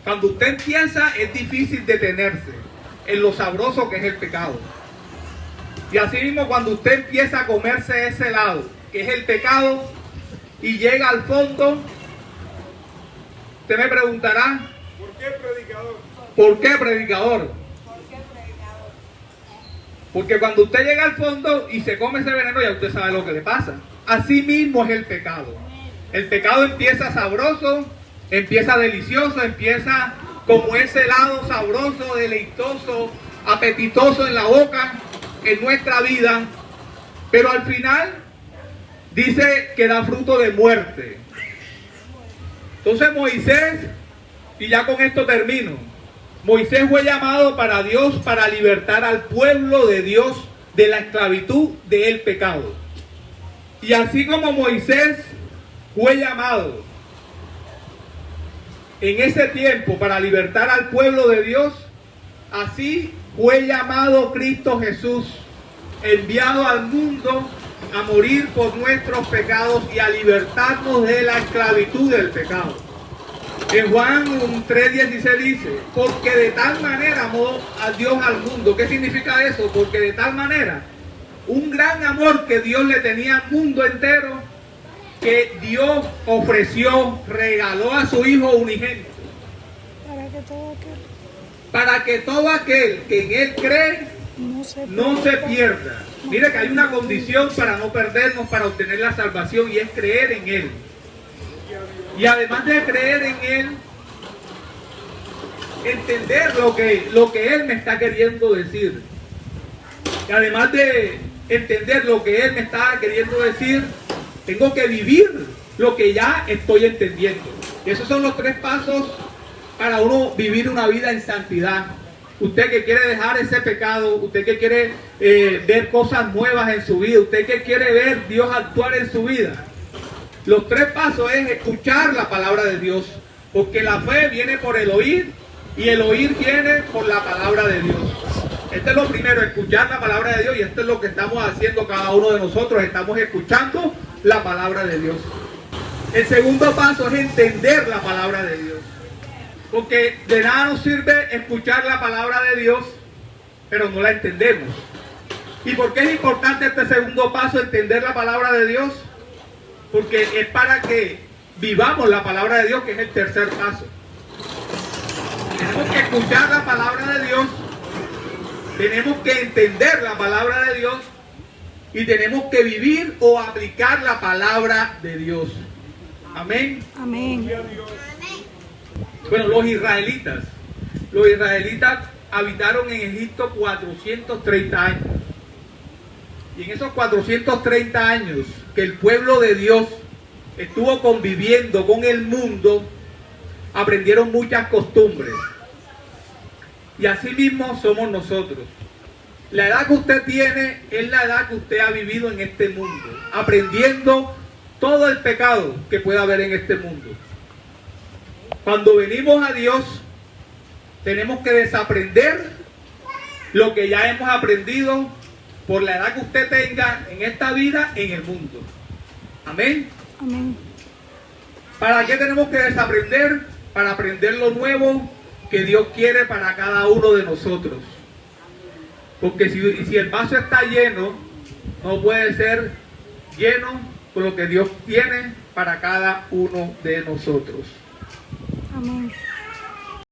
Cuando usted empieza es difícil detenerse en lo sabroso que es el pecado. Y así mismo cuando usted empieza a comerse ese helado, que es el pecado, y llega al fondo, usted me preguntará, ¿por qué predicador? ¿Por qué predicador? Porque cuando usted llega al fondo y se come ese veneno, ya usted sabe lo que le pasa. Así mismo es el pecado. El pecado empieza sabroso, empieza delicioso, empieza como ese helado sabroso, deleitoso, apetitoso en la boca, en nuestra vida, pero al final dice que da fruto de muerte. Entonces Moisés, y ya con esto termino, Moisés fue llamado para Dios para libertar al pueblo de Dios de la esclavitud del pecado. Y así como Moisés fue llamado en ese tiempo para libertar al pueblo de Dios, así fue llamado Cristo Jesús, enviado al mundo a morir por nuestros pecados y a libertarnos de la esclavitud del pecado. En Juan 3:16 dice, porque de tal manera amó a Dios al mundo. ¿Qué significa eso? Porque de tal manera, un gran amor que Dios le tenía al mundo entero, que Dios ofreció, regaló a su Hijo unigénito. Para que todo aquel que en Él cree no se pierda. Mire que hay una condición para no perdernos, para obtener la salvación, y es creer en Él. Y además de creer en Él, entender lo que Él me está queriendo decir. Y además de entender lo que Él me está queriendo decir, tengo que vivir lo que ya estoy entendiendo. Y esos son los 3 pasos para uno vivir una vida en santidad. Usted que quiere dejar ese pecado, usted que quiere ver cosas nuevas en su vida, usted que quiere ver Dios actuar en su vida. Los 3 pasos es escuchar la palabra de Dios, porque la fe viene por el oír y el oír viene por la palabra de Dios. Este es lo primero, escuchar la palabra de Dios, y esto es lo que estamos haciendo cada uno de nosotros, estamos escuchando la palabra de Dios. El segundo paso es entender la palabra de Dios, porque de nada nos sirve escuchar la palabra de Dios, pero no la entendemos. ¿Y por qué es importante este segundo paso, entender la palabra de Dios? Porque es para que vivamos la palabra de Dios, que es el tercer paso. Tenemos que escuchar la palabra de Dios, tenemos que entender la palabra de Dios y tenemos que vivir o aplicar la palabra de Dios. Amén. Amén. Bueno, los israelitas habitaron en Egipto 430 años. Y en esos 430 años que el pueblo de Dios estuvo conviviendo con el mundo, aprendieron muchas costumbres. Y así mismo somos nosotros. La edad que usted tiene es la edad que usted ha vivido en este mundo, aprendiendo todo el pecado que pueda haber en este mundo. Cuando venimos a Dios, tenemos que desaprender lo que ya hemos aprendido por la edad que usted tenga en esta vida, en el mundo. Amén. Amén. ¿Para qué tenemos que desaprender? Para aprender lo nuevo que Dios quiere para cada uno de nosotros. Porque si el vaso está lleno, no puede ser lleno con lo que Dios tiene para cada uno de nosotros. Amén.